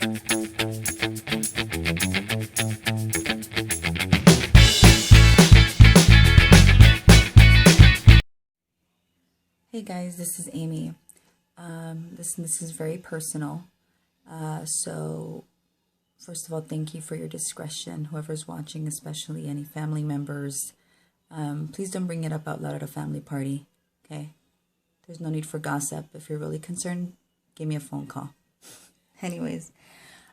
Hey guys, this is Amy. This is very personal. So first of all, thank you for your discretion. Whoever's watching, especially any family members, please don't bring it up out loud at a family party. Okay? There's no need for gossip. If you're really concerned, give me a phone call. Anyways,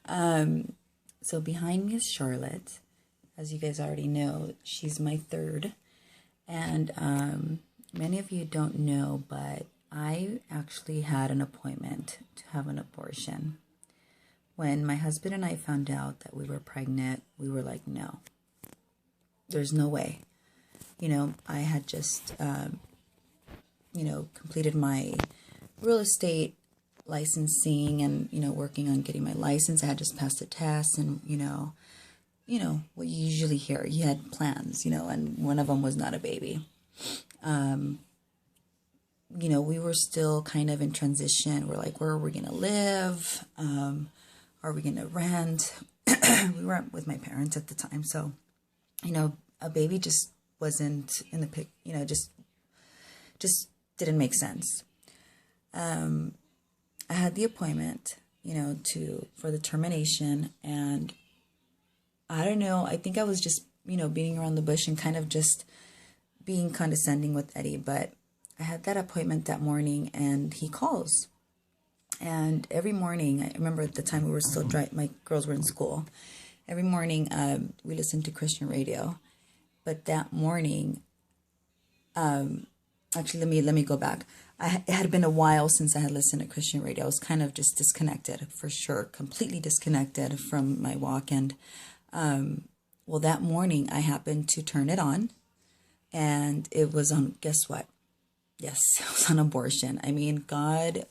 so behind me is Charlotte. As you guys already know, she's my third, and many of you don't know, but I actually had an appointment to have an abortion. When my husband and I found out that we were pregnant, we were like, no, there's no way. I had just, completed my real estate licensing and, working on getting my license. I had just passed a test and, what you usually hear. You had plans, and one of them was not a baby. We were still kind of in transition. We're like, where are we going to live? Are we going to rent? We weren't with my parents at the time. So, a baby just wasn't in the pic, just didn't make sense. I had the appointment, for the termination, and I don't know, I think I was just, beating around the bush and kind of just being condescending with Eddie, but I had that appointment that morning and he calls. And every morning, I remember at the time we were still my girls were in school. Every morning, we listened to Christian radio. But that morning, actually, let me go back. It had been a while since I had listened to Christian radio. I was kind of just disconnected, for sure, completely disconnected from my walk. And well, that morning, I happened to turn it on, and it was on, guess what? Yes, it was on abortion. I mean, God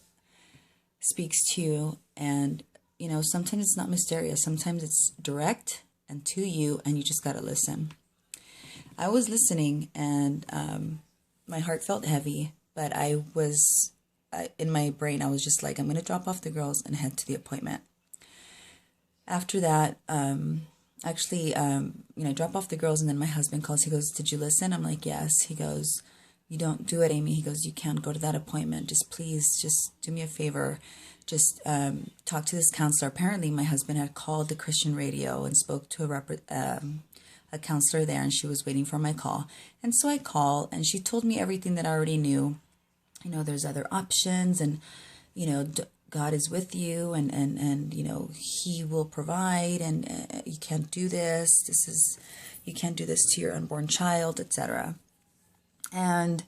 speaks to you, and, sometimes it's not mysterious. Sometimes it's direct and to you, and you just got to listen. I was listening, and my heart felt heavy, but I was, in my brain, I was just like, I'm going to drop off the girls and head to the appointment. After that, drop off the girls, and then my husband calls. He goes, did you listen? I'm like, yes. He goes, you don't do it, Amy. He goes, you can't go to that appointment. Just do me a favor. Just talk to this counselor. Apparently, my husband had called the Christian radio and spoke to a counselor there, and she was waiting for my call. And so I call, and she told me everything that I already knew. There's other options, and, God is with you, and He will provide, and you can't do this. You can't do this to your unborn child, etc. And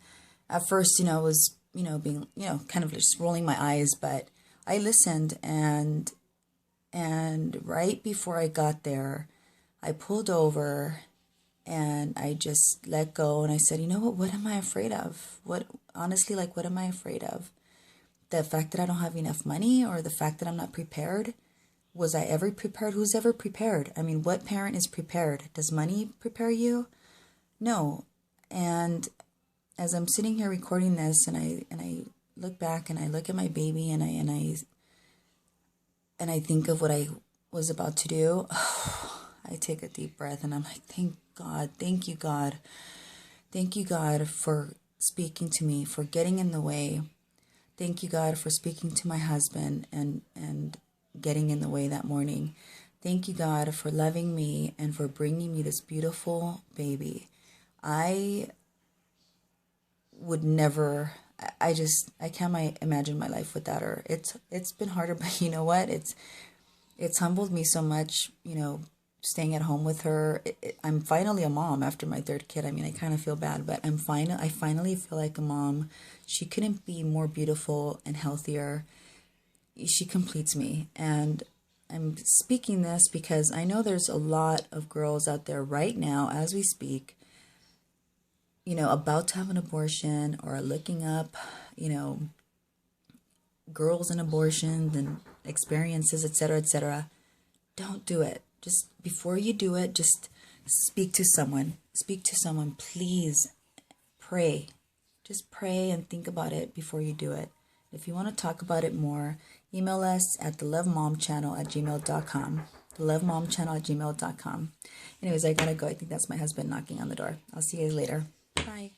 at first, I was, being, kind of just rolling my eyes, but I listened, and right before I got there, I pulled over and I just let go, and I said, what am I afraid of? What am I afraid of? The fact that I don't have enough money, or the fact that I'm not prepared? Was I ever prepared? Who's ever prepared? I mean, what parent is prepared? Does money prepare you? No. And as I'm sitting here recording this, and I look back and I look at my baby, and I think of what I was about to do, I take a deep breath, and I'm like, thank you, God. Thank you, God, for speaking to me, for getting in the way. Thank you, God, for speaking to my husband and getting in the way that morning. Thank you, God, for loving me and for bringing me this beautiful baby. I would never, I can't imagine my life without her. It's been harder, but you know what? It's humbled me so much, staying at home with her. I'm finally a mom after my third kid. I mean, I kind of feel bad, but I finally feel like a mom. She couldn't be more beautiful and healthier. She completes me. And I'm speaking this because I know there's a lot of girls out there right now, as we speak, about to have an abortion, or looking up, girls and abortions and experiences, etc., etc. Don't do it. Just before you do it, just speak to someone. Speak to someone, please. Pray. Just pray and think about it before you do it. If you want to talk about it more, email us at thelovemomchannel@gmail.com. thelovemomchannel@gmail.com. Anyways, I gotta go. I think that's my husband knocking on the door. I'll see you guys later. Bye.